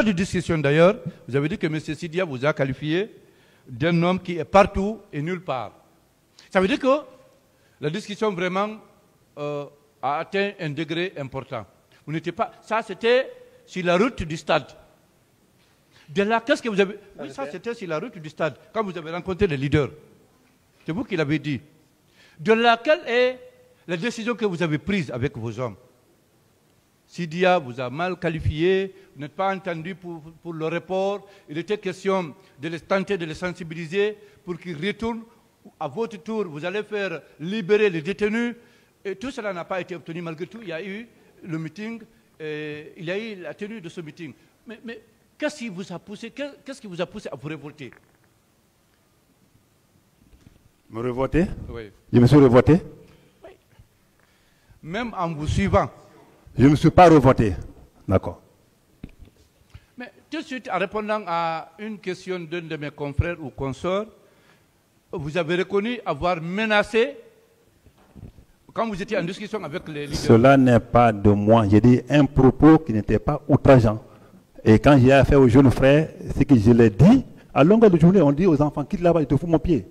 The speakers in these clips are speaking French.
fin de discussion d'ailleurs, vous avez dit que M. Sidia vous a qualifié d'un homme qui est partout et nulle part. Ça veut dire que la discussion vraiment a atteint un degré important. Vous n'étiez pas... Ça, c'était sur la route du stade. De là, qu'est-ce que vous avez... Oui, ça, c'était sur la route du stade, quand vous avez rencontré les leaders. C'est vous qui l'avez dit. De là, quelle est la décision que vous avez prise avec vos hommes? Sidia vous a mal qualifié, vous n'êtes pas entendu pour le report. Il était question de les tenter de les sensibiliser pour qu'ils retournent. À votre tour, vous allez faire libérer les détenus. Et tout cela n'a pas été obtenu. Malgré tout, il y a eu le meeting, il y a eu la tenue de ce meeting. Mais qu'est-ce qui vous a poussé, à vous révolter? Me révolter? Oui. Je me suis révolté? Oui. Même en vous suivant. Je ne me suis pas révolté. D'accord. Mais tout de suite, en répondant à une question d'un de mes confrères ou consorts, vous avez reconnu avoir menacé quand vous étiez en discussion avec les leaders. Cela n'est pas de moi. J'ai dit un propos qui n'était pas outrageant. Et quand j'ai affaire aux jeunes frères, c'est que je l'ai dit, à longueur de journée, on dit aux enfants, quitte là-bas, je te fous mon pied.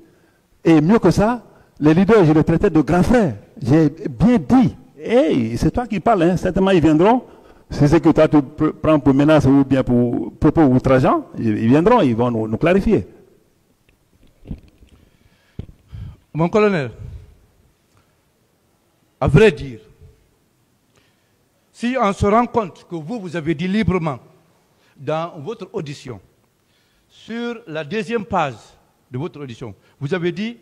Et mieux que ça, les leaders, je les traitais de grands frères. J'ai bien dit. Hey, c'est toi qui parles, hein. Certainement ils viendront. Si c'est que toi tu prends pour menace ou bien pour propos outrageants, ils viendront, ils vont nous clarifier. Mon colonel, à vrai dire, si on se rend compte que vous avez dit librement dans votre audition, sur la deuxième page de votre audition, vous avez dit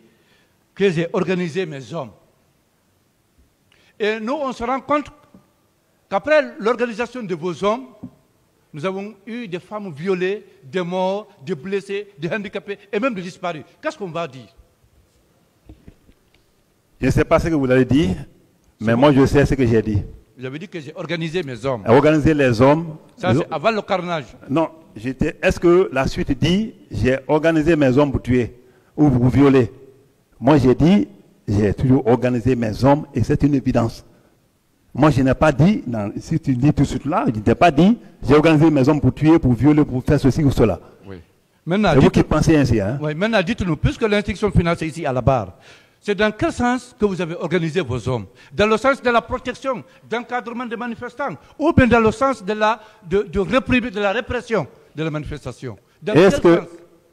que j'ai organisé mes hommes. Et nous, on se rend compte qu'après l'organisation de vos hommes, nous avons eu des femmes violées, des morts, des blessés, des handicapés et même des disparus. Qu'est-ce qu'on va dire? Je ne sais pas ce que vous avez dit, mais moi je sais ce que j'ai dit. Vous avez dit que j'ai organisé mes hommes. Organiser les hommes. Ça, c'est avant le carnage. Non, est-ce que la suite dit j'ai organisé mes hommes pour tuer ou pour violer? Moi j'ai dit j'ai toujours organisé mes hommes et c'est une évidence. Moi je n'ai pas dit, non, si tu dis tout de suite là, je n'ai pas dit j'ai organisé mes hommes pour tuer, pour violer, pour faire ceci ou cela. Oui. Maintenant, c'est vous qui pensez ainsi. Hein? Oui, maintenant dites-nous, puisque l'instruction finale est ici à la barre, c'est dans quel sens que vous avez organisé vos hommes? Dans le sens de la protection, d'encadrement des manifestants, ou bien dans le sens de la répression de la manifestation?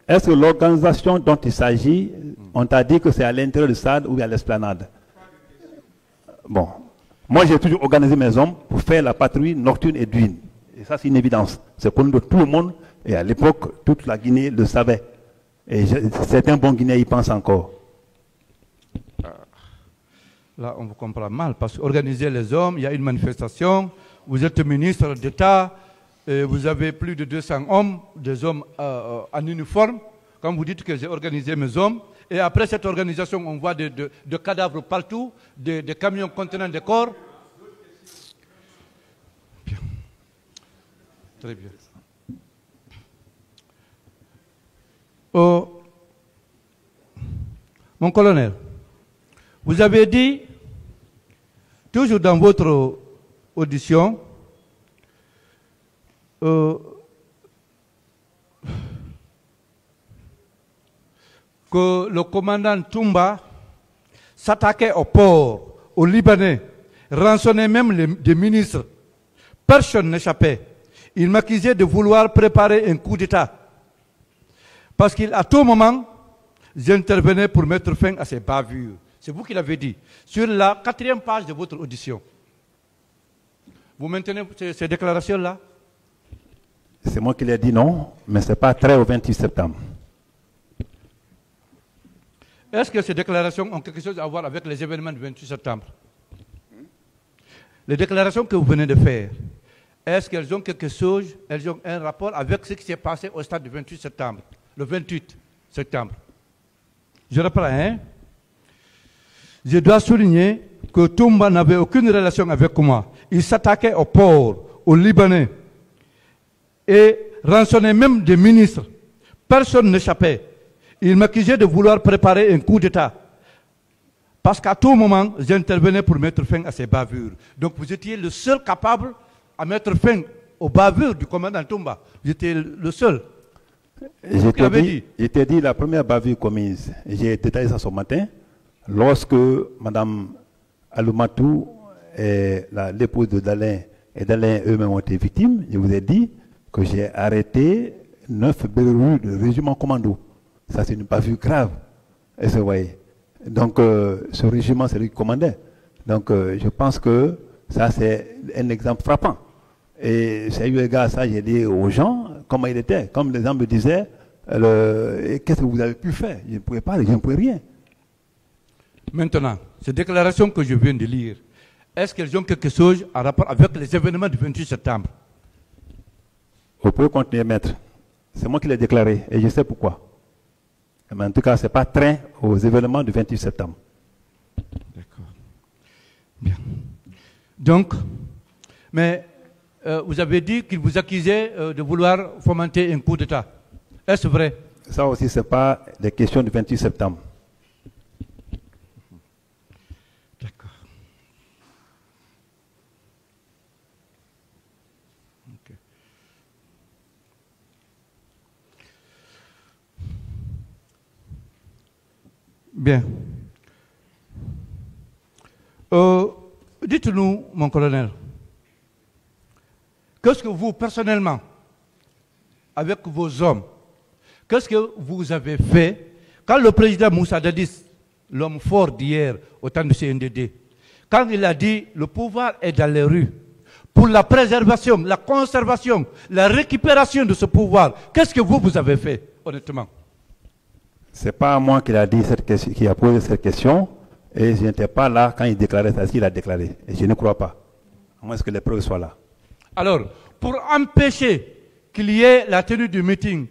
Est-ce que l'organisation dont il s'agit, on t'a dit que c'est à l'intérieur du stade ou à l'esplanade? Bon, moi j'ai toujours organisé mes hommes pour faire la patrouille nocturne et diurne. Et ça c'est une évidence. C'est connu de tout le monde et à l'époque toute la Guinée le savait. Et certains bons Guinéens y pensent encore. Là, on vous comprend mal, parce qu'organiser les hommes, il y a une manifestation, vous êtes ministre d'État, vous avez plus de 200 hommes, des hommes en uniforme. Quand vous dites que j'ai organisé mes hommes, et après cette organisation, on voit des cadavres partout, des camions contenant des corps. Bien. Très bien. Mon colonel, vous avez dit, toujours dans votre audition, que le commandant Toumba s'attaquait au port, aux Libanais, rançonnait même des ministres. Personne n'échappait. Il m'accusait de vouloir préparer un coup d'État. Parce qu'à tout moment, j'intervenais pour mettre fin à ces bavures. C'est vous qui l'avez dit. Sur la 4e page de votre audition. Vous maintenez ces déclarations-là? C'est moi qui l'ai dit non, mais ce n'est pas très au 28 septembre. Est-ce que ces déclarations ont quelque chose à voir avec les événements du 28 septembre? Les déclarations que vous venez de faire, est-ce qu'elles ont quelque chose, elles ont un rapport avec ce qui s'est passé au stade du 28 septembre, le 28 septembre? Je reprends, hein? Je dois souligner que Toumba n'avait aucune relation avec moi. Il s'attaquait au port, aux Libanais, et rançonnait même des ministres. Personne n'échappait. Il m'accusait de vouloir préparer un coup d'État. Parce qu'à tout moment, j'intervenais pour mettre fin à ces bavures. Donc vous étiez le seul capable à mettre fin aux bavures du commandant Toumba. Vous étiez le seul. J'étais dit la première bavure commise. J'ai détaillé ça ce matin. Lorsque Mme Aloumatou, l'épouse de Dalin, et Dalin eux-mêmes ont été victimes, je vous ai dit que j'ai arrêté 9 berrus de régiment commando. Ça, c'est une bavure grave. Et vous voyez. Donc, ce régiment, c'est lui qui commandait. Donc, je pense que ça, c'est un exemple frappant. Et c'est eu égard à ça, j'ai dit aux gens comment il était. Comme les gens me disaient, qu'est-ce que vous avez pu faire? Je ne pouvais pas, je ne pouvais rien. Maintenant, ces déclarations que je viens de lire, est-ce qu'elles ont quelque chose en rapport avec les événements du 28 septembre? Vous pouvez continuer, maître. C'est moi qui l'ai déclaré et je sais pourquoi. Mais en tout cas, ce n'est pas train aux événements du 28 septembre. D'accord. Bien. Donc, mais vous avez dit qu'il vous accusait de vouloir fomenter un coup d'État. Est-ce vrai? Ça aussi, ce n'est pas des questions du 28 septembre. D'accord. Okay. Bien. Dites-nous, mon colonel, qu'est-ce que vous, personnellement, avec vos hommes, qu'est-ce que vous avez fait quand le président Moussa Dadis, l'homme fort d'hier au temps du CNDD, quand il a dit le pouvoir est dans les rues, pour la préservation, la conservation, la récupération de ce pouvoir, qu'est-ce que vous avez fait, honnêtement? Ce n'est pas moi qui a posé cette question, et je n'étais pas là quand il déclarait ça, il a déclaré. Et je ne crois pas. À moins que les preuves soient là. Alors, pour empêcher qu'il y ait la tenue du meeting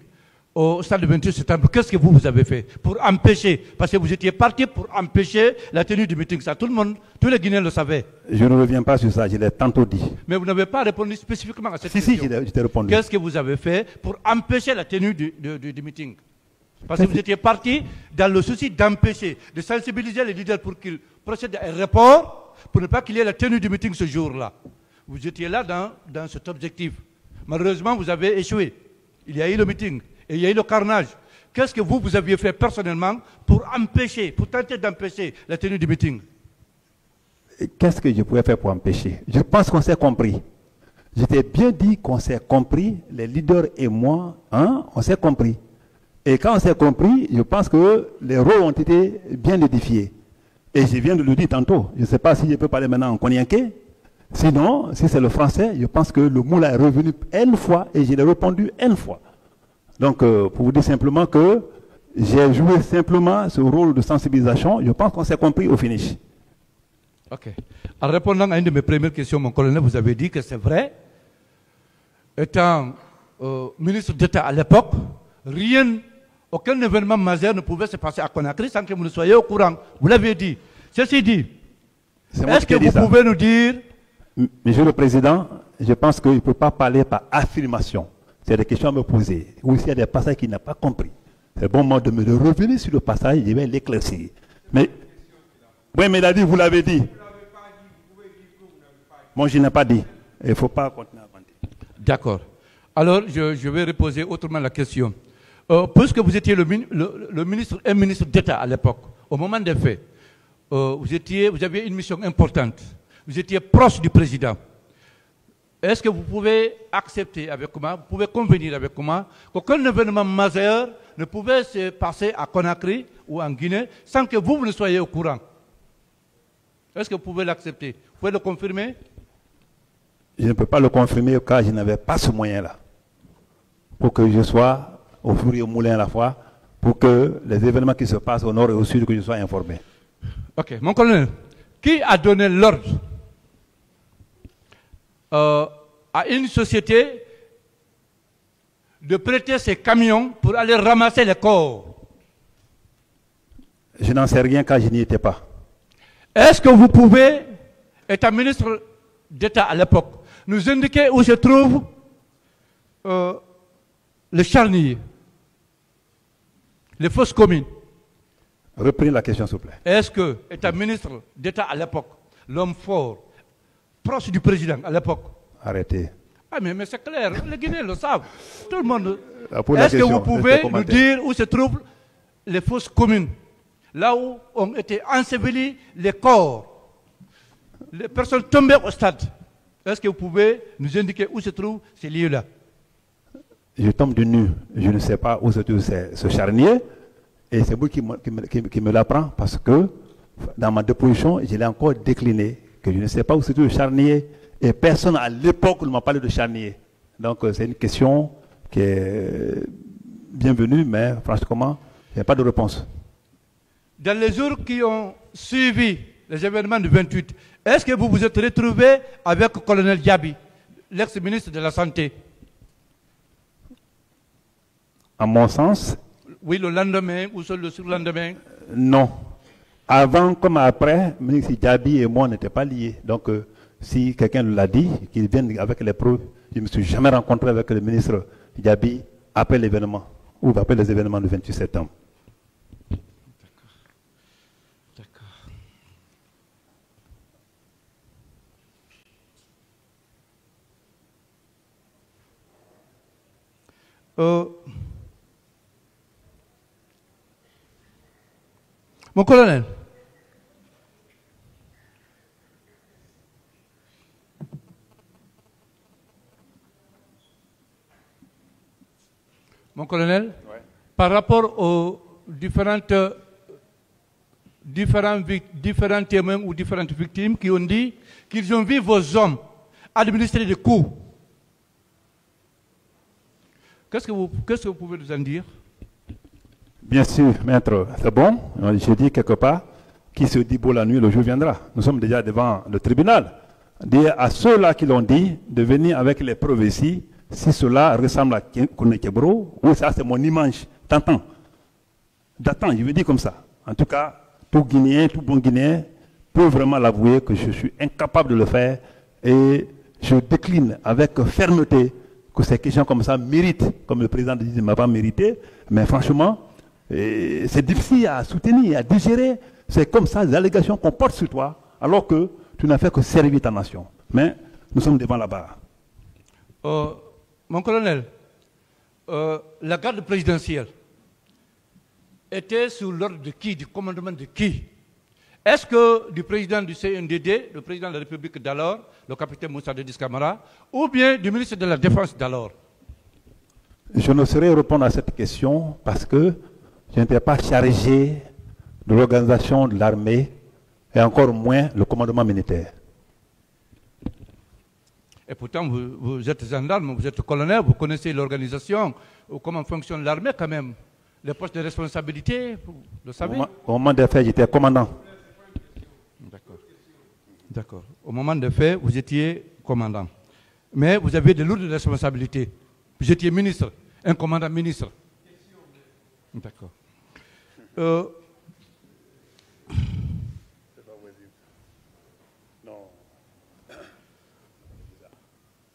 au stade du 28 septembre, qu'est-ce que vous avez fait pour empêcher? Parce que vous étiez parti pour empêcher la tenue du meeting. Ça, tout le monde, tous les Guinéens le savaient. Je ne reviens pas sur ça, je l'ai tantôt dit. Mais vous n'avez pas répondu spécifiquement à cette question. Si, je t'ai répondu. Qu'est-ce que vous avez fait pour empêcher la tenue du meeting? Parce que vous étiez parti dans le souci d'empêcher, de sensibiliser les leaders pour qu'ils procèdent à un report, pour ne pas qu'il y ait la tenue du meeting ce jour-là. Vous étiez là dans cet objectif. Malheureusement, vous avez échoué. Il y a eu le meeting et il y a eu le carnage. Qu'est-ce que vous aviez fait personnellement pour empêcher, pour tenter d'empêcher la tenue du meeting? Qu'est-ce que je pouvais faire pour empêcher? Je pense qu'on s'est compris. Je t'ai bien dit qu'on s'est compris, les leaders et moi, hein, on s'est compris. Et quand on s'est compris, je pense que les rôles ont été bien édifiés. Et je viens de le dire tantôt. Je ne sais pas si je peux parler maintenant en cognaqué. Sinon, si c'est le français, je pense que le mot là est revenu une fois et je l'ai répondu une fois. Donc, pour vous dire simplement que j'ai joué simplement ce rôle de sensibilisation. Je pense qu'on s'est compris au finish. Ok. En répondant à une de mes premières questions, mon colonel, vous avez dit que c'est vrai. Étant ministre d'État à l'époque, aucun événement majeur ne pouvait se passer à Conakry sans que vous ne soyez au courant. Vous l'avez dit. Ceci dit, est-ce que vous pouvez nous dire... Monsieur le Président, je pense qu'il ne peut pas parler par affirmation. C'est des questions à me poser. Ou s'il y a des passages qu'il n'a pas compris. C'est bon moment de me revenir sur le passage, je vais l'éclaircir. Mais, oui, mais il a dit, vous l'avez dit. Moi, je n'ai pas dit. Il ne faut pas continuer à vanter. D'accord. Alors, je vais reposer autrement la question. Puisque vous étiez un ministre d'État à l'époque, au moment des faits, vous aviez une mission importante. Vous étiez proche du président. Est-ce que vous pouvez accepter avec moi, vous pouvez convenir avec moi, qu'aucun événement majeur ne pouvait se passer à Conakry ou en Guinée sans que vous ne soyez au courant? Est-ce que vous pouvez l'accepter? Vous pouvez le confirmer? Je ne peux pas le confirmer car je n'avais pas ce moyen-là. Pour que je sois au four et au moulin à la fois, pour que les événements qui se passent au nord et au sud, que je sois informé. Ok, mon colonel, qui a donné l'ordre à une société de prêter ses camions pour aller ramasser les corps? Je n'en sais rien car je n'y étais pas. Est-ce que vous pouvez, étant ministre d'État à l'époque, nous indiquer où se trouve le charnier, les fosses communes? Reprenez la question, s'il vous plaît. Est-ce que, étant ministre d'État à l'époque, l'homme fort, proche du président à l'époque... Arrêtez. Ah, mais c'est clair, les Guinéens le savent. Tout le monde. Pour la Est-ce que question, vous pouvez nous commentaire. dire où se trouvent les fosses communes? Là où ont été ensevelis les corps, les personnes tombées au stade. Est-ce que vous pouvez nous indiquer où se trouvent ces lieux-là? Je tombe du nu, je ne sais pas où se trouve ce charnier, et c'est vous qui me l'apprend, parce que dans ma déposition, je l'ai encore décliné, que je ne sais pas où se trouve le charnier, et personne à l'époque ne m'a parlé de charnier. Donc c'est une question qui est bienvenue, mais franchement, il n'y a pas de réponse. Dans les jours qui ont suivi les événements du 28, est-ce que vous vous êtes retrouvé avec le colonel Diaby, l'ex-ministre de la Santé? À mon sens, Oui, le lendemain ou le surlendemain? non. Avant comme après, M. Diaby et moi n'étaient pas liés. Donc, si quelqu'un l'a dit, qu'il vienne avec les preuves, je ne me suis jamais rencontré avec le ministre Diaby après l'événement, ou après les événements du 28 septembre. Mon colonel, par rapport aux différents témoins ou différentes victimes qui ont dit qu'ils ont vu vos hommes administrer des coups, qu'est-ce que vous pouvez nous en dire? Bien sûr, maître, c'est bon. J'ai dit quelque part, qui se dit beau la nuit, le jour viendra. Nous sommes déjà devant le tribunal. Dire à ceux-là qui l'ont dit de venir avec les preuves ici, si cela ressemble à Kone Kebro, ou ça c'est mon image, t'entends? D'attends, je veux dire comme ça. En tout cas, tout Guinéen, tout bon Guinéen peut vraiment l'avouer que je suis incapable de le faire et je décline avec fermeté que ces questions comme ça méritent, comme le président dit, ne m'a pas mérité, mais franchement, c'est difficile à soutenir, à digérer. C'est comme ça, les allégations qu'on porte sur toi, alors que tu n'as fait que servir ta nation. Mais nous sommes devant la barre. Mon colonel, la garde présidentielle était sous l'ordre de qui, du commandement de qui? Est-ce que du président du CNDD, le président de la République d'alors, le capitaine Moussa Dadis Camara, ou bien du ministre de la Défense d'alors? Je ne saurais répondre à cette question parce que je n'étais pas chargé de l'organisation de l'armée et encore moins le commandement militaire. Et pourtant, vous êtes gendarme, vous êtes colonel, vous connaissez l'organisation, comment fonctionne l'armée quand même. Les postes de responsabilité, vous le savez? Au moment des faits, j'étais commandant. D'accord. D'accord. Au moment des faits, vous étiez commandant. Mais vous avez de lourdes responsabilités. Vous étiez ministre, un commandant ministre. D'accord.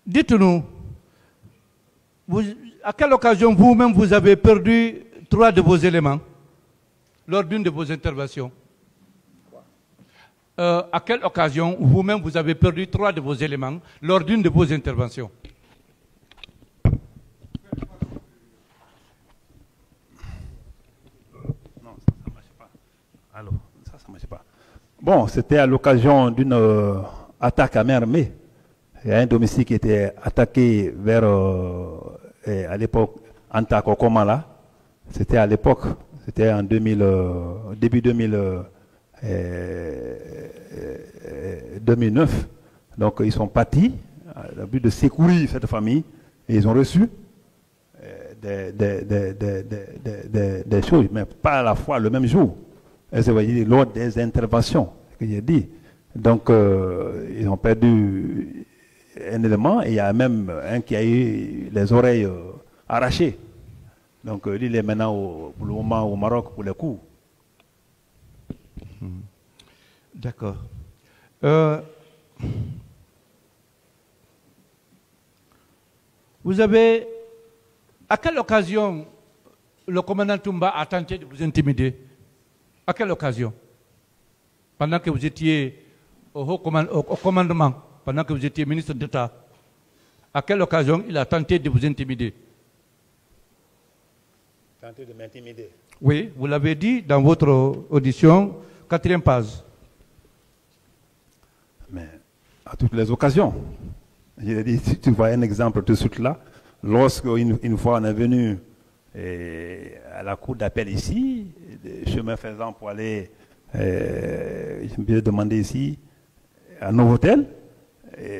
Dites-nous, à quelle occasion vous-même vous avez perdu 3 de vos éléments lors d'une de vos interventions? À quelle occasion vous-même vous avez perdu 3 de vos éléments lors d'une de vos interventions? Non, ça ne marche pas. Alors, ça ne marche pas. Bon, c'était à l'occasion d'une attaque à main armée. Il y a un domicile qui était attaqué vers, à l'époque, Antakokoma là. C'était à l'époque, c'était en 2000, début 2009. Donc ils sont partis, à le but de secourir cette famille, et ils ont reçu des choses, mais pas à la fois le même jour. Et ça veut dire lors des interventions, que j'ai dit. Donc ils ont perdu un élément, et il y a même un qui a eu les oreilles arrachées. Donc lui, il est maintenant pour le moment au Maroc pour les coups. D'accord. Vous avez, à quelle occasion le commandant Toumba a tenté de vous intimider? À quelle occasion? Pendant que vous étiez au commandement, pendant que vous étiez ministre d'État, À quelle occasion il a tenté de vous intimider? Tenter de m'intimider. Oui, vous l'avez dit dans votre audition, 4e page. Mais à toutes les occasions. Je l'ai dit, si tu vois un exemple de suite là, lorsque une fois on est venu à la cour d'appel ici, chemin faisant pour aller, je me suis demandé ici, à Novotel,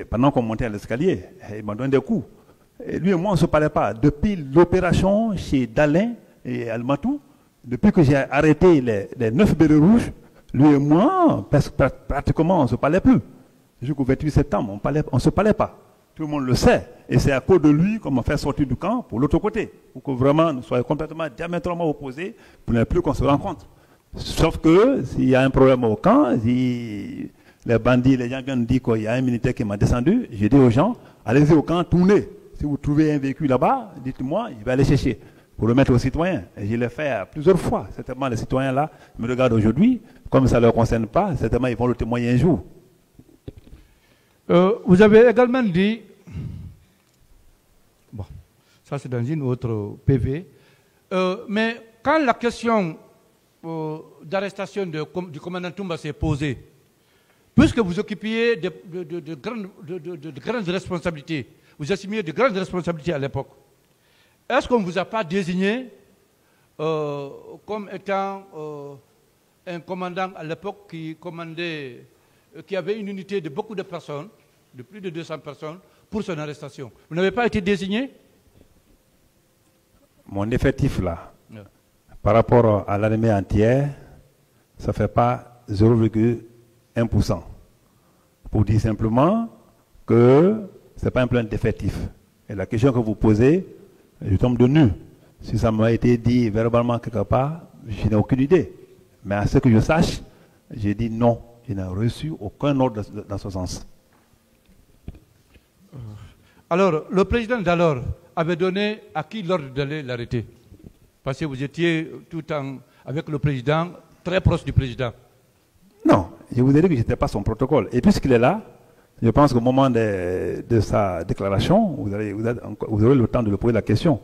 pendant qu'on montait à l'escalier, il m'a donné des coups. Et lui et moi, on ne se parlait pas. Depuis l'opération chez Dalin et Almatou, depuis que j'ai arrêté les 9 bérets rouges, lui et moi, pratiquement, on ne se parlait plus. Jusqu'au 28 septembre, on ne se parlait pas. Tout le monde le sait. Et c'est à cause de lui qu'on m'a fait sortir du camp pour l'autre côté. Pour que vraiment nous soyons complètement diamétralement opposés, pour ne plus qu'on se rencontre. Sauf que s'il y a un problème au camp, si les bandits, les gens viennent dire qu'il y a un militaire qui m'a descendu, j'ai dit aux gens, allez-y au camp, tournez. Si vous trouvez un véhicule là-bas, dites-moi, je vais aller chercher pour le mettre aux citoyens. Et je l'ai fait plusieurs fois. Certainement, les citoyens-là me regardent aujourd'hui. Comme ça ne leur concerne pas, certainement, ils vont le témoigner un jour. Vous avez également dit, bon, ça c'est dans une autre PV, mais quand la question d'arrestation du commandant Toumba s'est posée, puisque vous occupiez de grandes responsabilités, vous assumiez de grandes responsabilités à l'époque, est-ce qu'on ne vous a pas désigné comme étant un commandant à l'époque qui avait une unité de beaucoup de personnes, de plus de 200 personnes, pour son arrestation? Vous n'avez pas été désigné? Mon effectif là, par rapport à l'armée entière, ça ne fait pas 0,1%. Pour dire simplement que ce n'est pas un plan d'effectif. Et la question que vous posez, je tombe de nu. Si ça m'a été dit verbalement quelque part, je n'ai aucune idée. Mais à ce que je sache, j'ai dit non. Je n'ai reçu aucun ordre dans ce sens. Alors, le président d'alors avait donné à qui l'ordre d'aller l'arrêter? Parce que vous étiez tout le temps avec le président, très proche du président. Non, je vous ai dit que je n'étais pas son protocole. Et puisqu'il est là, je pense qu'au moment de sa déclaration, vous aurez le temps de lui poser la question.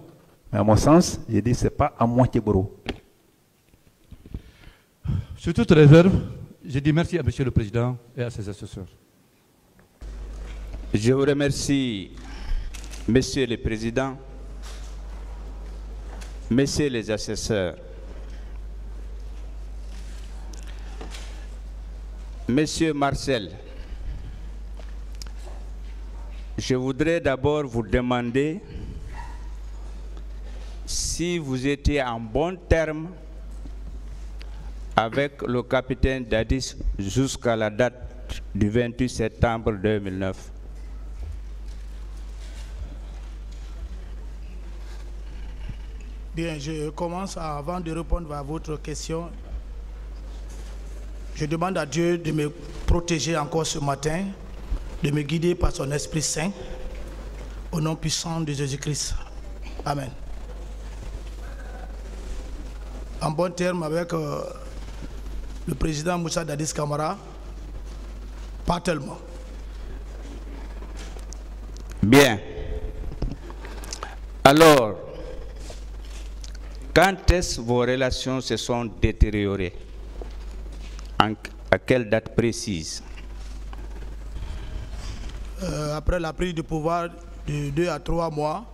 Mais à mon sens, j'ai dit que ce n'est pas à moitié gros. Sur toute réserve, je dis merci à M. le Président et à ses assesseurs. Je vous remercie, Monsieur le Président, Messieurs les assesseurs, Monsieur Marcel, je voudrais d'abord vous demander si vous étiez en bon terme avec le capitaine Dadis jusqu'à la date du 28 septembre 2009. Bien, je commence avant de répondre à votre question. Je demande à Dieu de me protéger encore ce matin, de me guider par son Esprit Saint, au nom puissant de Jésus-Christ. Amen. En bon terme avec le président Moussa Dadis Camara, pas tellement. Bien. Alors, quand est-ce que vos relations se sont détériorées? À quelle date précise? Après la prise de pouvoir de 2 à 3 mois,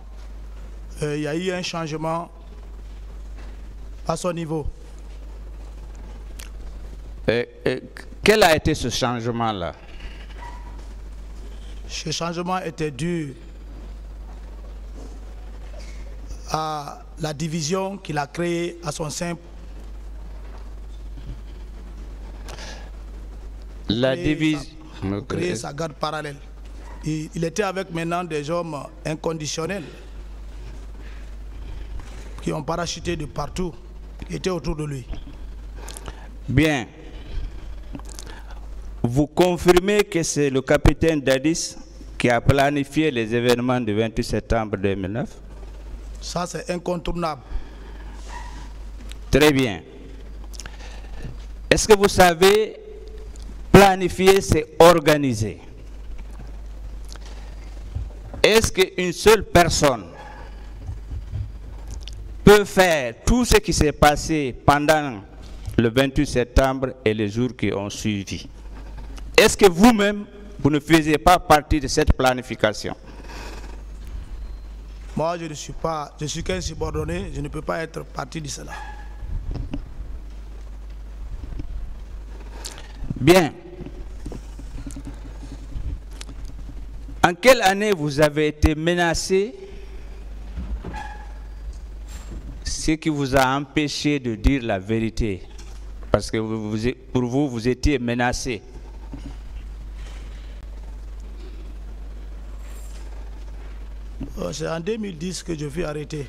il y a eu un changement à son niveau. Quel a été ce changement-là? Ce changement était dû à la division qu'il a créée à son sein. La division. Pour créer sa garde parallèle. Il était avec maintenant des hommes inconditionnels qui ont parachuté de partout, qui étaient autour de lui. Bien. Vous confirmez que c'est le capitaine Dadis qui a planifié les événements du 28 septembre 2009? Ça, c'est incontournable. Très bien. Est-ce que vous savez, planifier, c'est organiser. est-ce qu'une seule personne peut faire tout ce qui s'est passé pendant le 28 septembre et les jours qui ont suivi? Est-ce que vous-même, vous ne faisiez pas partie de cette planification? Moi, je suis qu'un subordonné, je ne peux pas être partie de cela. Bien. En quelle année vous avez été menacé, ce qui vous a empêché de dire la vérité? Parce que pour vous, vous étiez menacé. C'est en 2010 que je fus arrêté.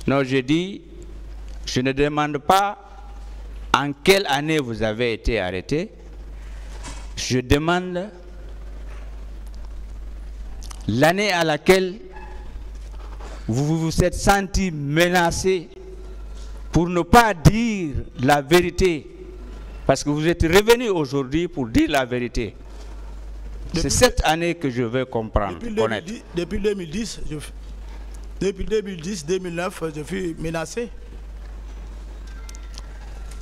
Non, je dis, je ne demande pas en quelle année vous avez été arrêté. Je demande l'année à laquelle vous vous êtes senti menacé pour ne pas dire la vérité. Parce que vous êtes revenu aujourd'hui pour dire la vérité. C'est cette année que je veux comprendre, connaître. Depuis 2010, 2009, je fus menacé.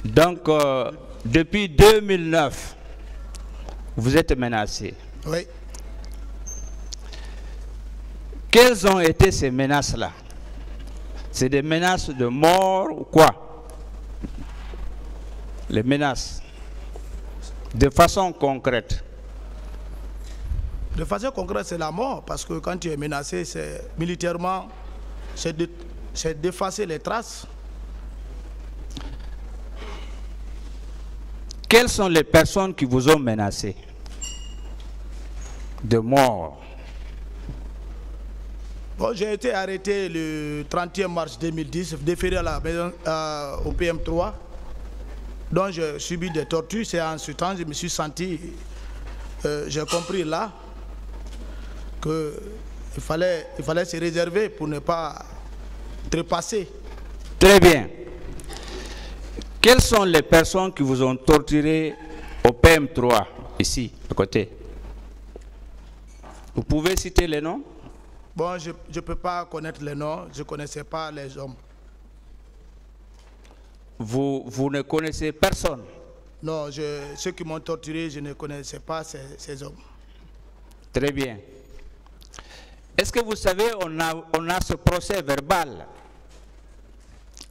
Donc, depuis 2009, vous êtes menacé. Oui. Quelles ont été ces menaces-là? C'est des menaces de mort ou quoi? Les menaces. De façon concrète. De façon concrète, c'est la mort, parce que quand tu es menacé, c'est militairement, c'est d'effacer les traces. Quelles sont les personnes qui vous ont menacé de mort? Bon, j'ai été arrêté le 31 mars 2010, déféré à la maison, au PM3, dont j'ai subi des tortures. C'est en ce temps que je me suis senti, j'ai compris là, qu'il fallait se réserver pour ne pas trépasser. Très bien. Quelles sont les personnes qui vous ont torturé au PM3, ici, à côté? Vous pouvez citer les noms? Bon, je ne peux pas connaître les noms, je ne connaissais pas les hommes. Vous ne connaissez personne? Non, ceux qui m'ont torturé, je ne connaissais pas ces hommes. Très bien. Est-ce que vous savez, on a ce procès verbal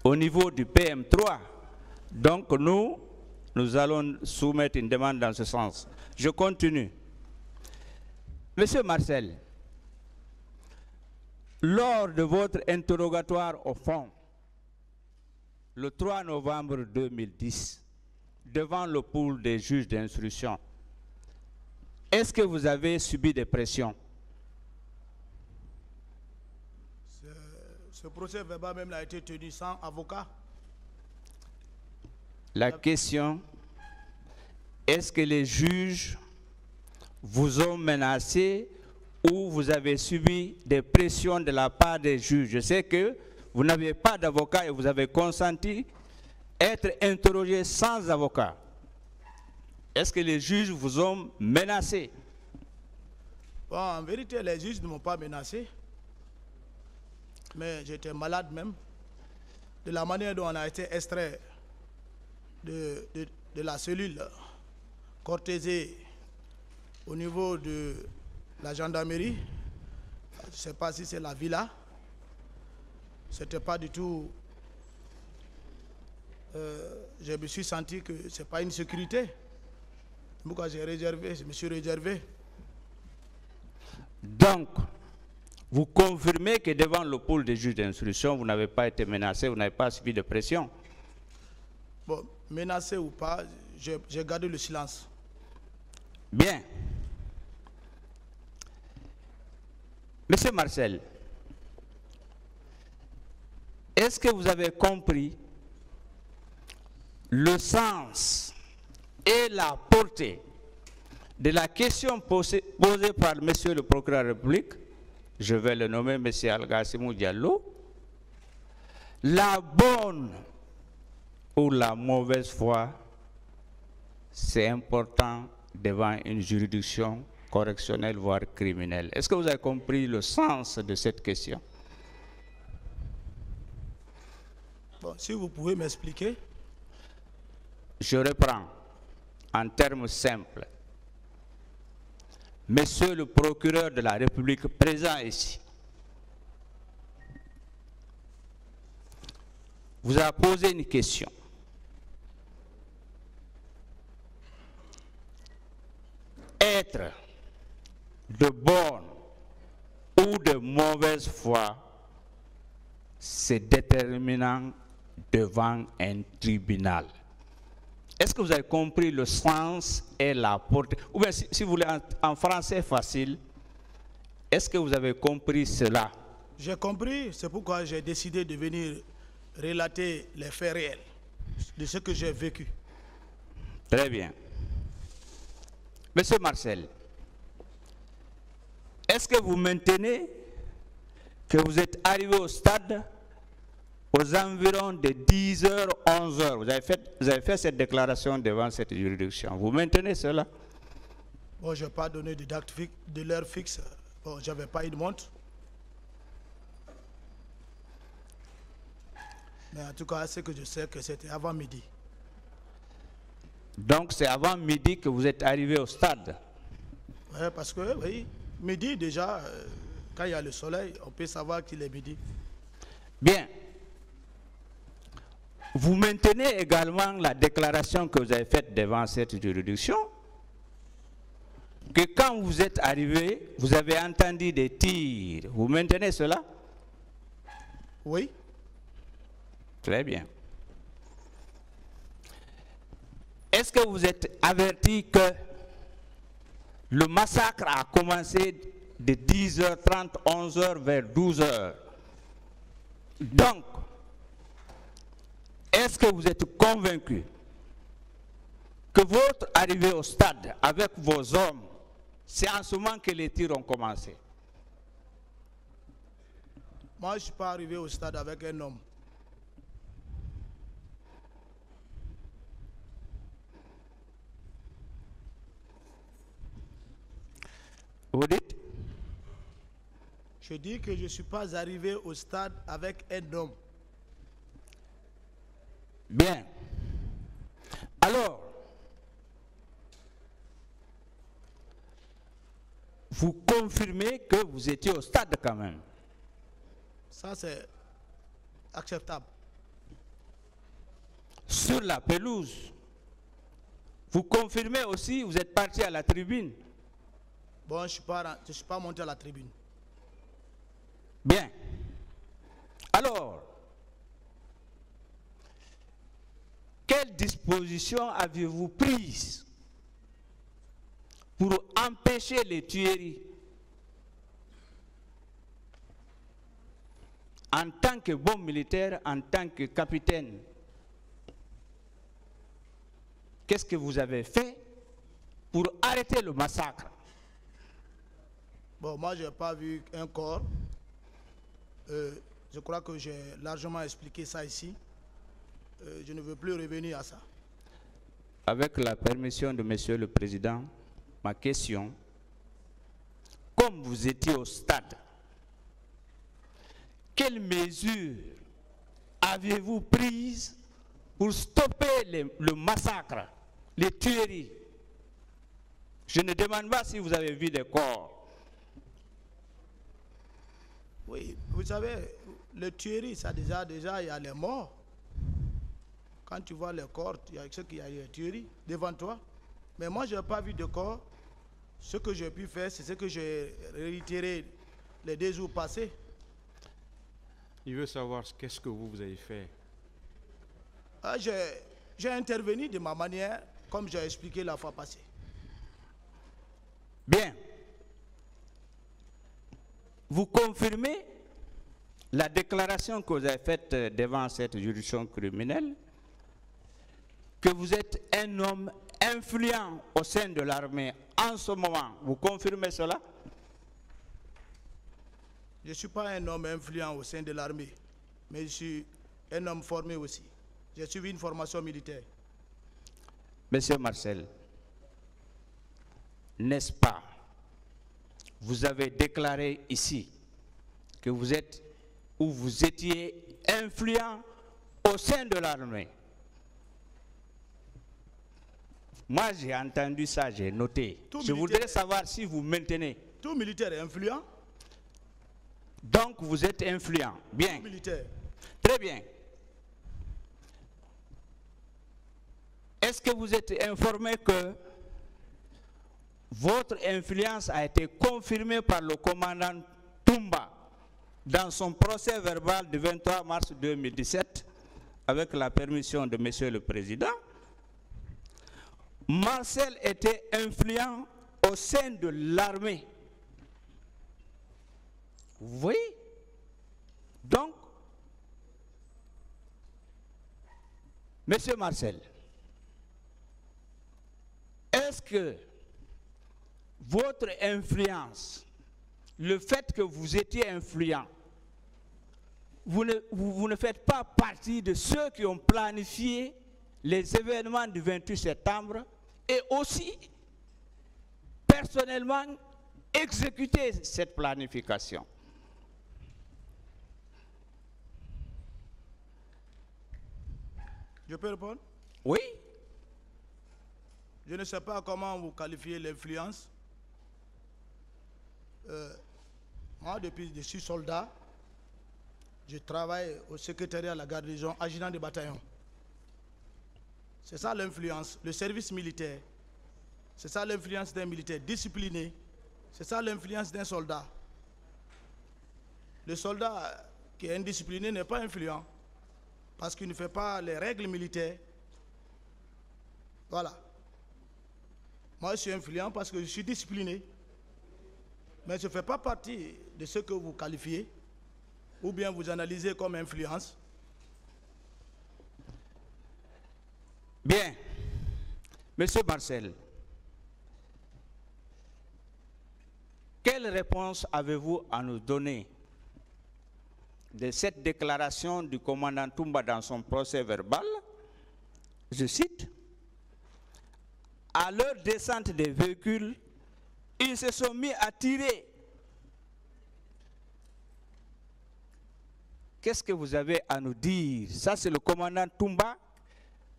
au niveau du PM3. Donc nous allons soumettre une demande dans ce sens. Je continue. Monsieur Marcel, lors de votre interrogatoire au fond, le 3 novembre 2010, devant le pool des juges d'instruction, est-ce que vous avez subi des pressions? Ce procès verbal même a été tenu sans avocat. La question, est-ce que les juges vous ont menacé ou vous avez subi des pressions de la part des juges? Je sais que vous n'aviez pas d'avocat et vous avez consenti être interrogé sans avocat. Est-ce que les juges vous ont menacé? Bon, en vérité, les juges ne m'ont pas menacé. Mais j'étais malade même. De la manière dont on a été extrait de la cellule Cortésé au niveau de la gendarmerie, je ne sais pas si c'est la villa, c'était pas du tout, je me suis senti que ce n'est pas une sécurité. Pourquoi je me suis réservé. Donc, vous confirmez que devant le pôle des juges d'instruction, vous n'avez pas été menacé, vous n'avez pas subi de pression? Bon, menacé ou pas, j'ai gardé le silence. Bien. Monsieur Marcel, est-ce que vous avez compris le sens et la portée de la question posée par monsieur le procureur de la République? Je vais le nommer monsieur Algassimou Diallo. La bonne ou la mauvaise foi, c'est important devant une juridiction correctionnelle, voire criminelle. Est-ce que vous avez compris le sens de cette question? Bon, si vous pouvez m'expliquer. Je reprends en termes simples. Monsieur le procureur de la République présent ici vous a posé une question. Être de bonne ou de mauvaise foi, c'est déterminant devant un tribunal. Est-ce que vous avez compris le sens et la portée? Ou bien si vous voulez en français facile, est-ce que vous avez compris cela? J'ai compris, c'est pourquoi j'ai décidé de venir relater les faits réels de ce que j'ai vécu. Très bien. Monsieur Marcel, est-ce que vous maintenez que vous êtes arrivé au stade aux environs de 10h, 11h? Vous avez fait cette déclaration devant cette juridiction. Vous maintenez cela? Bon, je n'ai pas donné de l'heure fixe. Bon, je n'avais pas une montre. Mais en tout cas, ce que je sais que c'était avant midi. Donc c'est avant midi que vous êtes arrivé au stade? Oui, parce que oui, midi déjà, quand il y a le soleil, on peut savoir qu'il est midi. Bien. Vous maintenez également la déclaration que vous avez faite devant cette juridiction, que quand vous êtes arrivé, vous avez entendu des tirs. Vous maintenez cela? Oui. Très bien. Est-ce que vous êtes averti que le massacre a commencé de 10h30, 11h vers 12h? Donc, est-ce que vous êtes convaincu que votre arrivée au stade avec vos hommes, c'est en ce moment que les tirs ont commencé? Moi, je ne suis pas arrivé au stade avec un homme. Vous dites? Je dis que je ne suis pas arrivé au stade avec un homme. Bien. Alors, vous confirmez que vous étiez au stade quand même? Ça, c'est acceptable. Sur la pelouse, vous confirmez aussi, vous êtes parti à la tribune? Bon, je ne suis pas monté à la tribune. Bien. Alors, quelles dispositions aviez-vous prises pour empêcher les tueries? En tant que bon militaire, en tant que capitaine, qu'est-ce que vous avez fait pour arrêter le massacre? Bon, moi, je n'ai pas vu un corps. Je crois que j'ai largement expliqué ça ici. Je ne veux plus revenir à ça. Avec la permission de Monsieur le Président, ma question, comme vous étiez au stade, quelles mesures avez-vous prises pour stopper le massacre, les tueries? Je ne demande pas si vous avez vu des corps. Oui, vous savez, le tuerie, ça déjà, il y a les morts. Quand tu vois les corps, il y a ceux qui ont eu tuerie devant toi. Mais moi, je n'ai pas vu de corps. Ce que j'ai pu faire, c'est ce que j'ai réitéré les 2 jours passés. Il veut savoir qu'est-ce que vous avez fait. Ah, j'ai intervenu de ma manière, comme j'ai expliqué la fois passée. Bien. Vous confirmez la déclaration que vous avez faite devant cette juridiction criminelle, que vous êtes un homme influent au sein de l'armée en ce moment. Vous confirmez cela? Je ne suis pas un homme influent au sein de l'armée, mais je suis un homme formé aussi. J'ai suivi une formation militaire. Monsieur Marcel, n'est-ce pas vous avez déclaré ici que vous êtes ou vous étiez influent au sein de l'armée. Moi, j'ai entendu ça, j'ai noté. Je voudrais savoir si vous maintenez. Tout militaire est influent. Donc, vous êtes influent. Bien. Tout militaire. Très bien. Est-ce que vous êtes informé que votre influence a été confirmée par le commandant Toumba dans son procès verbal du 23 mars 2017 avec la permission de Monsieur le Président? Marcel était influent au sein de l'armée. Vous voyez? Donc, Monsieur Marcel, est-ce que votre influence, le fait que vous étiez influent, vous ne faites pas partie de ceux qui ont planifié les événements du 28 septembre et aussi, personnellement, exécuter cette planification? Je peux répondre? Oui. Je ne sais pas comment vous qualifiez l'influence. Moi, depuis que je suis soldat, je travaille au secrétariat de la garnison, adjudant de bataillon. C'est ça l'influence, le service militaire. C'est ça l'influence d'un militaire discipliné. C'est ça l'influence d'un soldat. Le soldat qui est indiscipliné n'est pas influent parce qu'il ne fait pas les règles militaires. Voilà. Moi, je suis influent parce que je suis discipliné. Mais je ne fais pas partie de ce que vous qualifiez ou bien vous analysez comme influence. Bien. Monsieur Marcel, quelle réponse avez-vous à nous donner de cette déclaration du commandant Toumba dans son procès verbal? Je cite: à leur descente des véhicules, ils se sont mis à tirer. Qu'est-ce que vous avez à nous dire? Ça, c'est le commandant Toumba,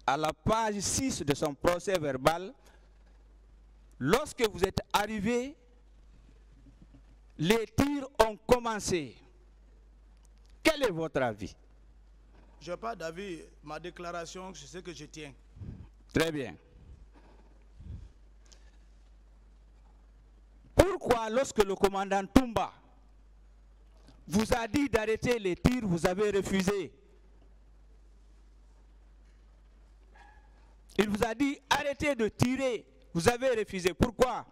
à la page 6 de son procès verbal. Lorsque vous êtes arrivés, les tirs ont commencé. Quel est votre avis? Je n'ai pas d'avis. Ma déclaration, c'est ce que je tiens. Très bien. Pourquoi, lorsque le commandant Toumba vous a dit d'arrêter les tirs, vous avez refusé? Il vous a dit arrêtez de tirer, vous avez refusé. Pourquoi?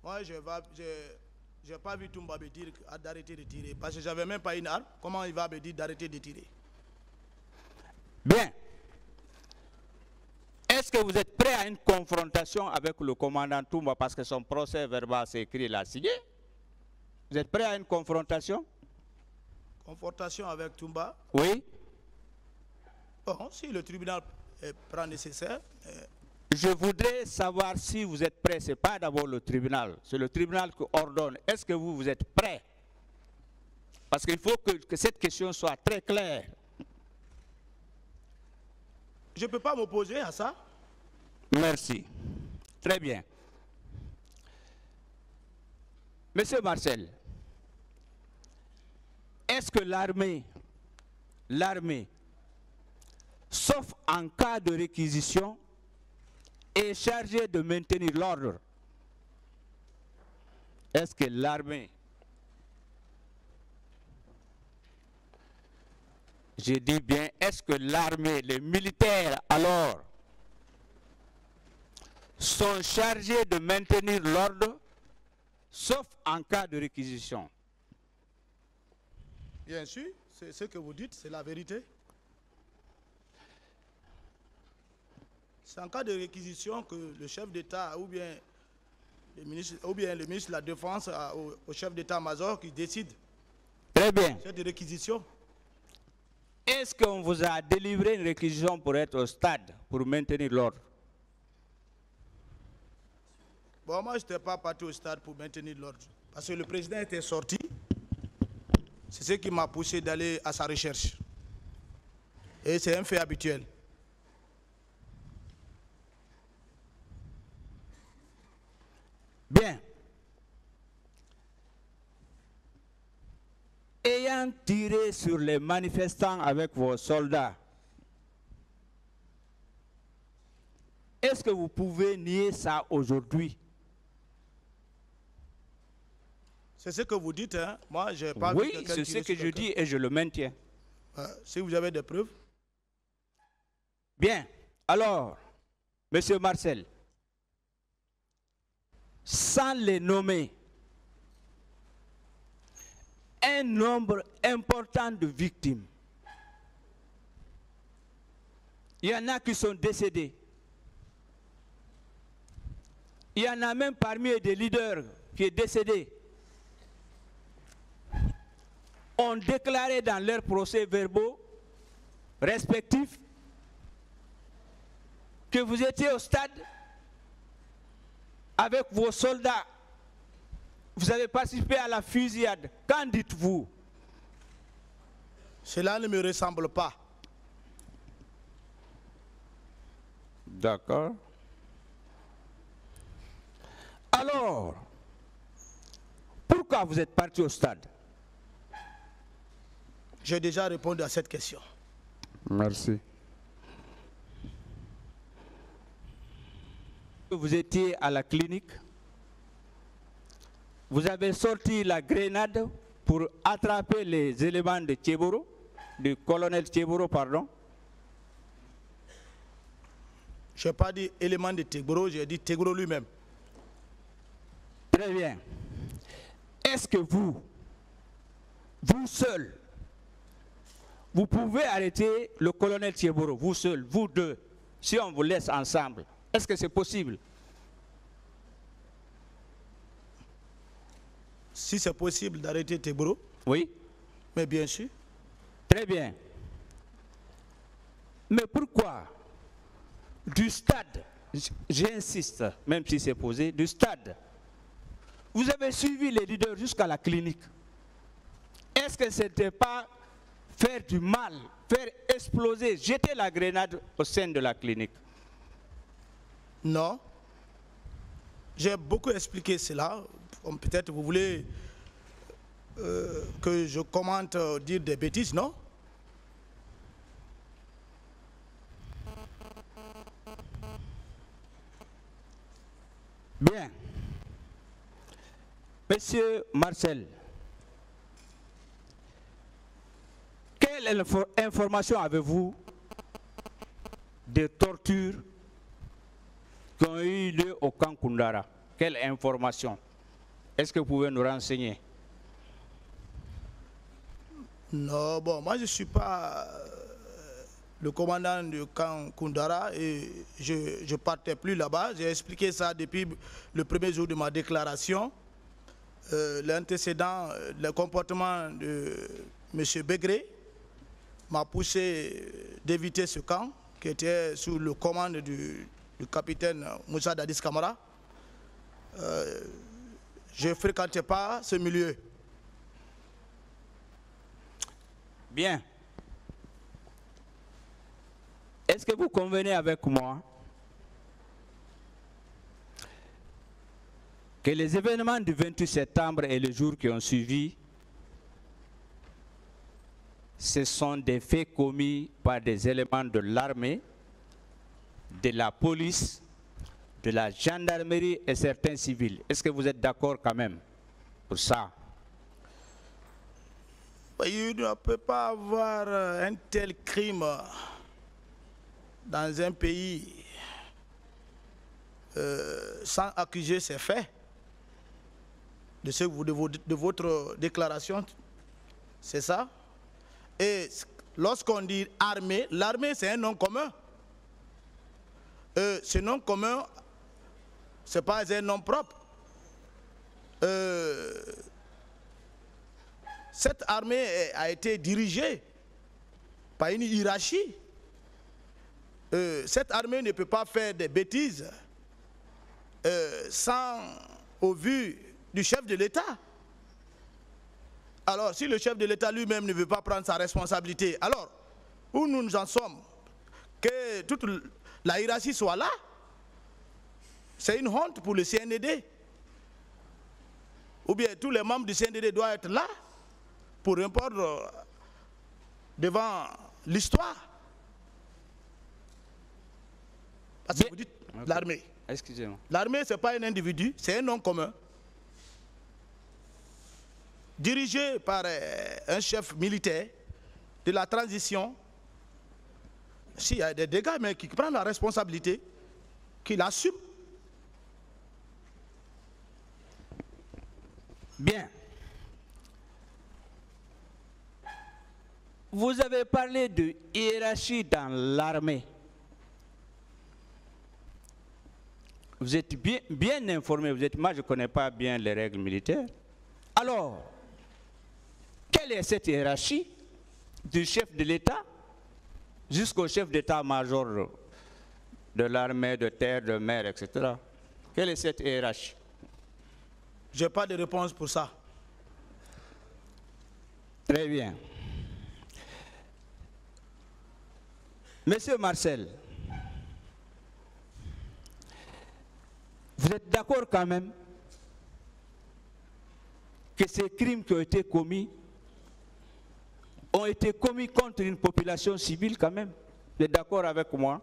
Moi, je n'ai pas vu Toumba me dire d'arrêter de tirer parce que je n'avais même pas une arme. Comment il va me dire d'arrêter de tirer? Bien. Est-ce que vous êtes prêt à une confrontation avec le commandant Toumba parce que son procès verbal s'est écrit, il a signé? Vous êtes prêt à une confrontation? Confrontation avec Toumba? Oui. Bon, si le tribunal prend nécessaire. Je voudrais savoir si vous êtes prêt. Ce n'est pas d'abord le tribunal, c'est le tribunal qui ordonne. Est-ce que vous êtes prêt? Parce qu'il faut que cette question soit très claire. Je ne peux pas m'opposer à ça. Merci. Très bien. Monsieur Marcel, est-ce que l'armée, sauf en cas de réquisition, est chargée de maintenir l'ordre? Est-ce que l'armée, je dis bien, est-ce que l'armée, les militaires alors, sont chargés de maintenir l'ordre, sauf en cas de réquisition? Bien sûr, c'est ce que vous dites, c'est la vérité. C'est en cas de réquisition que le chef d'État ou bien le ministre de la Défense au chef d'État-major qui décide. Très bien. Cette réquisition. Est-ce qu'on vous a délivré une réquisition pour être au stade, pour maintenir l'ordre? Bon, moi, je n'étais pas parti au stade pour maintenir l'ordre. Parce que le président était sorti. C'est ce qui m'a poussé d'aller à sa recherche. Et c'est un fait habituel. Bien. Ayant tiré sur les manifestants avec vos soldats, est-ce que vous pouvez nier ça aujourd'hui? C'est ce que vous dites, hein? Moi, je n'ai pas oui, vu quelqu'un c'est ce tirer que sur je quelqu'un. dis et je le maintiens. Si vous avez des preuves. Bien. Alors, Monsieur Marcel, sans les nommer, un nombre important de victimes. Il y en a qui sont décédés. Il y en a même parmi eux des leaders qui est décédé. Ont déclaré dans leurs procès-verbaux respectifs que vous étiez au stade avec vos soldats. Vous avez participé à la fusillade. Qu'en dites-vous? Cela ne me ressemble pas. D'accord. Alors, pourquoi vous êtes parti au stade? J'ai déjà répondu à cette question. Merci. Vous étiez à la clinique. Vous avez sorti la grenade pour attraper les éléments de Tchéboro, du colonel Tchéboro, pardon. Je n'ai pas dit élément de Tchéboro, j'ai dit Tchéboro lui-même. Très bien. Est-ce que vous seul, vous pouvez arrêter le colonel Tchéboro, vous seul, vous deux, si on vous laisse ensemble? Est-ce que c'est possible? Si c'est possible d'arrêter Tchéboro? Oui. Mais bien sûr. Très bien. Mais pourquoi du stade, j'insiste, même si c'est posé, du stade, vous avez suivi les leaders jusqu'à la clinique? Est-ce que ce n'était pas faire du mal, faire exploser, jeter la grenade au sein de la clinique? Non. J'ai beaucoup expliqué cela. Peut-être vous voulez que je commente dire des bêtises, non? Bien. Monsieur Marcel, quelle information avez-vous des tortures qui ont eu lieu au camp Koundara? Quelle information? Est-ce que vous pouvez nous renseigner? Non, bon, moi je ne suis pas le commandant du camp Koundara et je ne partais plus là-bas. J'ai expliqué ça depuis le premier jour de ma déclaration. L'antécédent, le comportement de M. Begré m'a poussé d'éviter ce camp qui était sous le commande du capitaine Moussa Dadis Kamara. Je ne fréquentais pas ce milieu. Bien. Est-ce que vous convenez avec moi que les événements du 28 septembre et les jours qui ont suivi, ce sont des faits commis par des éléments de l'armée, de la police, de la gendarmerie et certains civils? Est-ce que vous êtes d'accord quand même pour ça? Il ne peut pas avoir un tel crime dans un pays sans accuser ces faits. De votre déclaration, c'est ça? Et lorsqu'on dit armée, l'armée c'est un nom commun. Ce nom commun, ce n'est pas un nom propre. Cette armée a été dirigée par une hiérarchie. Cette armée ne peut pas faire des bêtises sans, au vu du chef de l'État. Alors, si le chef de l'État lui-même ne veut pas prendre sa responsabilité, alors, où nous en sommes? Que toute la hiérarchie soit là? C'est une honte pour le CNDD. Ou bien tous les membres du CNDD doivent être là pour répondre devant l'histoire. Parce que vous dites l'armée. Excusez-moi. L'armée, ce n'est pas un individu, c'est un nom commun. Dirigé par un chef militaire de la transition. S'il y a des dégâts, mais qui prend la responsabilité, qui l'assume. Bien. Vous avez parlé de hiérarchie dans l'armée. Vous êtes bien informé, moi je ne connais pas bien les règles militaires. Alors, quelle est cette hiérarchie du chef de l'État jusqu'au chef d'état-major de l'armée, de terre, de mer, etc. Quelle est cette hiérarchie? Je n'ai pas de réponse pour ça. Très bien. Monsieur Marcel, vous êtes d'accord quand même que ces crimes qui ont été commis contre une population civile quand même? Vous êtes d'accord avec moi?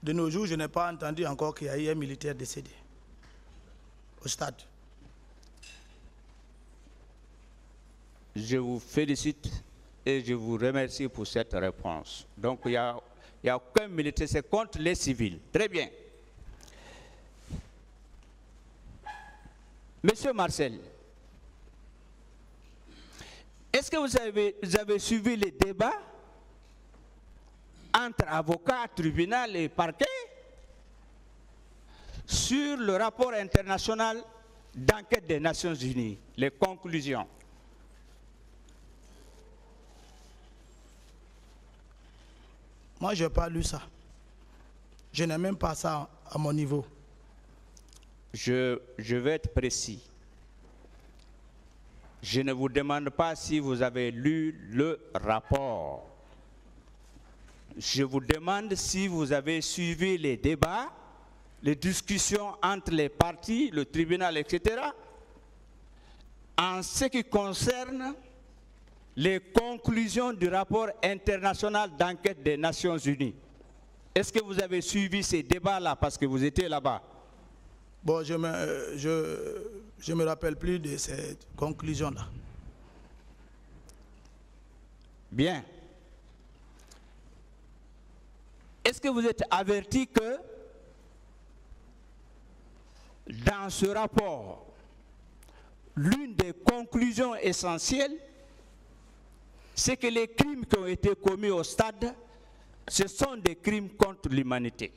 De nos jours, je n'ai pas entendu encore qu'il y a eu un militaire décédé au stade. Je vous félicite et je vous remercie pour cette réponse. Donc il n'y a aucun militaire, c'est contre les civils. Très bien. Monsieur Marcel, est-ce que vous avez suivi les débats entre avocats, tribunal et parquet sur le rapport international d'enquête des Nations Unies, les conclusions? Moi, je n'ai pas lu ça. Je n'ai même pas ça à mon niveau. Je vais être précis. Je ne vous demande pas si vous avez lu le rapport. Je vous demande si vous avez suivi les débats, les discussions entre les parties, le tribunal, etc. en ce qui concerne les conclusions du rapport international d'enquête des Nations Unies. Est-ce que vous avez suivi ces débats-là parce que vous étiez là-bas? Bon, je me rappelle plus de ces conclusions-là. Bien. Est-ce que vous êtes averti que dans ce rapport, l'une des conclusions essentielles, c'est que les crimes qui ont été commis au stade, ce sont des crimes contre l'humanité?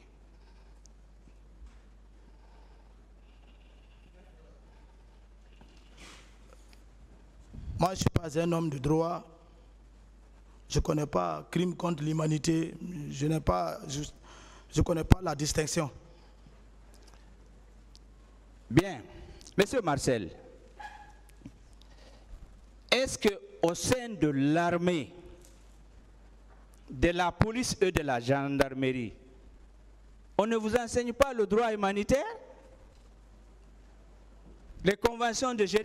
Moi, je ne suis pas un homme de droit. Je ne connais pas crime contre l'humanité. Je ne connais pas la distinction. Bien. Monsieur Marcel, est-ce qu'au sein de l'armée, de la police et de la gendarmerie, on ne vous enseigne pas le droit humanitaire? Les conventions de Genève?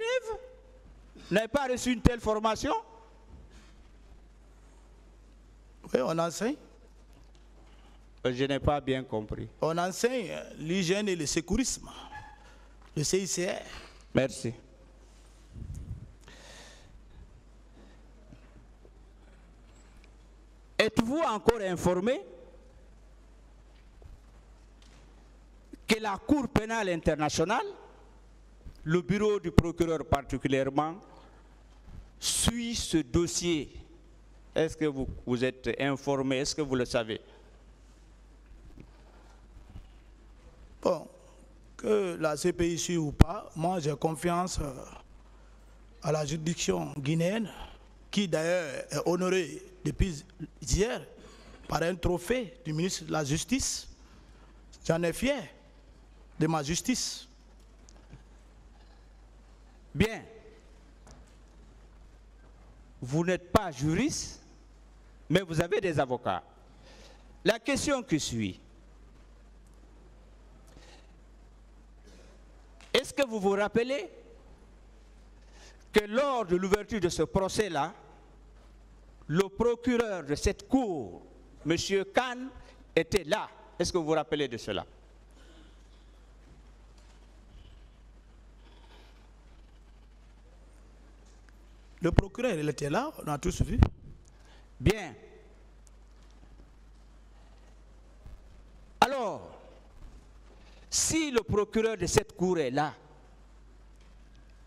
Vous n'avez pas reçu une telle formation? Oui, on enseigne. Je n'ai pas bien compris. On enseigne l'hygiène et le secourisme, le CICR. Merci. Êtes-vous encore informé que la Cour pénale internationale, le bureau du procureur particulièrement, suit ce dossier? Est-ce que vous êtes informé? Est-ce que vous le savez? Bon, que la CPI suit ou pas, moi j'ai confiance à la juridiction guinéenne, qui d'ailleurs est honorée depuis hier par un trophée du ministre de la Justice. J'en ai fier de ma justice. Bien. Vous n'êtes pas juriste, mais vous avez des avocats. La question qui suit, est-ce que vous vous rappelez que lors de l'ouverture de ce procès-là, le procureur de cette cour, M. Khan, était là? Est-ce que vous vous rappelez de cela? Le procureur, il était là, on a tous vu. Bien. Alors, si le procureur de cette cour est là,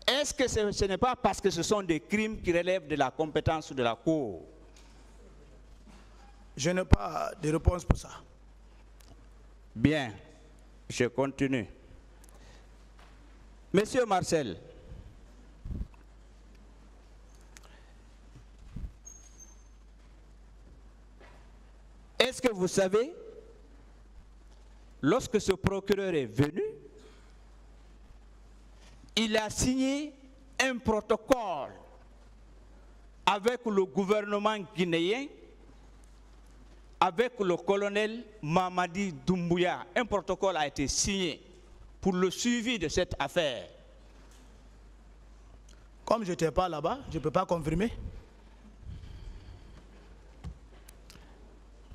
est-ce que ce n'est pas parce que ce sont des crimes qui relèvent de la compétence de la cour? Je n'ai pas de réponse pour ça. Bien, je continue. Monsieur Marcel, est-ce que vous savez, lorsque ce procureur est venu, il a signé un protocole avec le gouvernement guinéen, avec le colonel Mamadi Doumbouya. Un protocole a été signé pour le suivi de cette affaire. Comme je n'étais pas là-bas, je ne peux pas confirmer.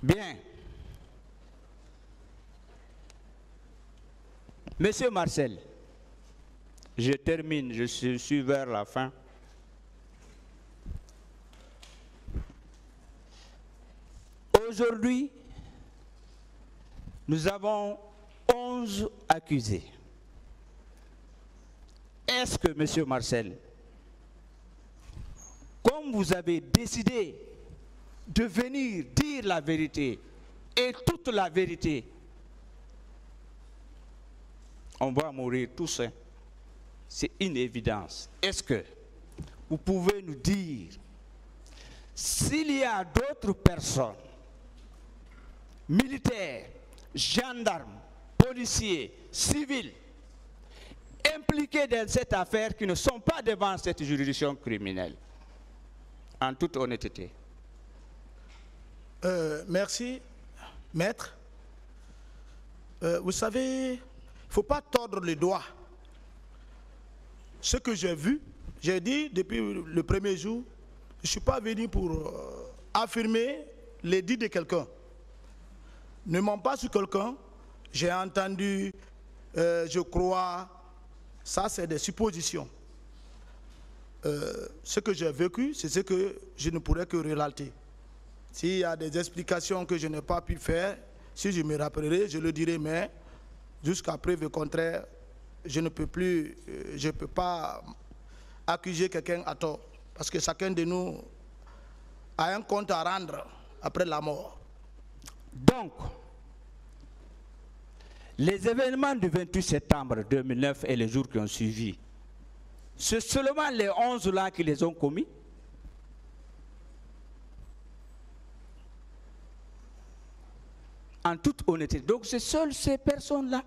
Bien. Monsieur Marcel, je termine, je suis vers la fin. Aujourd'hui, nous avons 11 accusés. Est-ce que, monsieur Marcel, comme vous avez décidé de venir dire la vérité et toute la vérité, on va mourir tous, hein? C'est une évidence. Est-ce que vous pouvez nous dire s'il y a d'autres personnes, militaires, gendarmes, policiers, civils, impliqués dans cette affaire qui ne sont pas devant cette juridiction criminelle? En toute honnêteté. Merci, maître. Vous savez, il ne faut pas tordre les doigts. Ce que j'ai vu, j'ai dit depuis le premier jour, je ne suis pas venu pour affirmer les dits de quelqu'un. Ne mens pas sur quelqu'un. J'ai entendu, je crois, ça c'est des suppositions. Ce que j'ai vécu, c'est ce que je ne pourrais que relater. S'il y a des explications que je n'ai pas pu faire, si je me rappellerai, je le dirai, mais jusqu'à preuve contraire, je ne peux plus, je ne peux pas accuser quelqu'un à tort. Parce que chacun de nous a un compte à rendre après la mort. Donc, les événements du 28 septembre 2009 et les jours qui ont suivi, c'est seulement les 11 là qui les ont commis? En toute honnêteté. Donc c'est seules ces personnes-là?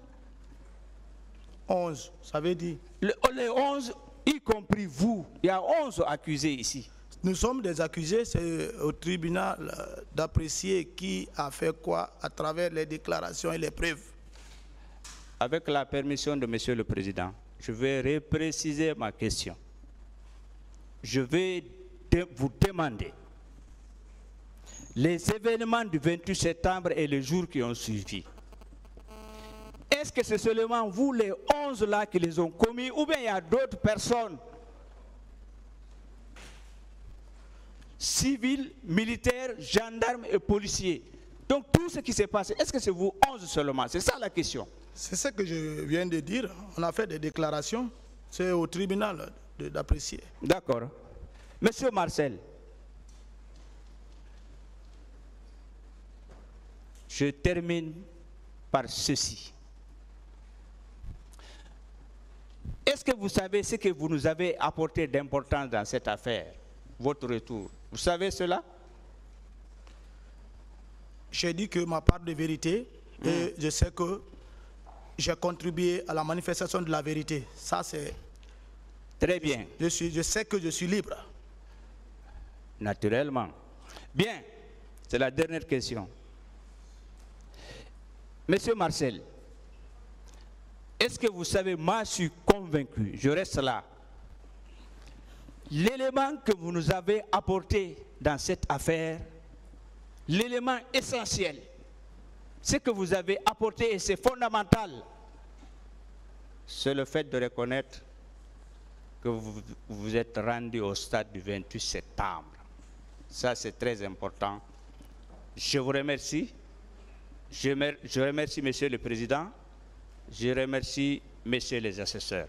11, ça veut dire? Les 11, y compris vous. Il y a 11 accusés ici. Nous sommes des accusés, c'est au tribunal d'apprécier qui a fait quoi à travers les déclarations et les preuves. Avec la permission de Monsieur le Président, je vais repréciser ma question. Je vais vous demander les événements du 28 septembre et les jours qui ont suivi. Est-ce que c'est seulement vous, les 11 là, qui les ont commis, ou bien il y a d'autres personnes, civils, militaires, gendarmes et policiers? Donc tout ce qui s'est passé, est-ce que c'est vous 11 seulement? C'est ça la question. C'est ce que je viens de dire. On a fait des déclarations. C'est au tribunal d'apprécier. D'accord. Monsieur Marcel, je termine par ceci. Est-ce que vous savez ce que vous nous avez apporté d'important dans cette affaire, votre retour? Vous savez cela? J'ai dit que ma part de vérité, et je sais que j'ai contribué à la manifestation de la vérité. Ça, c'est Très bien. Je sais que je suis libre. Naturellement. Bien, c'est la dernière question. Monsieur Marcel, est-ce que vous savez, moi je suis convaincu, je reste là. L'élément que vous nous avez apporté dans cette affaire, l'élément essentiel, ce que vous avez apporté et c'est fondamental, c'est le fait de reconnaître que vous vous êtes rendu au stade du 28 septembre. Ça, c'est très important. Je vous remercie. Je remercie Monsieur le Président. Je remercie Messieurs les assesseurs.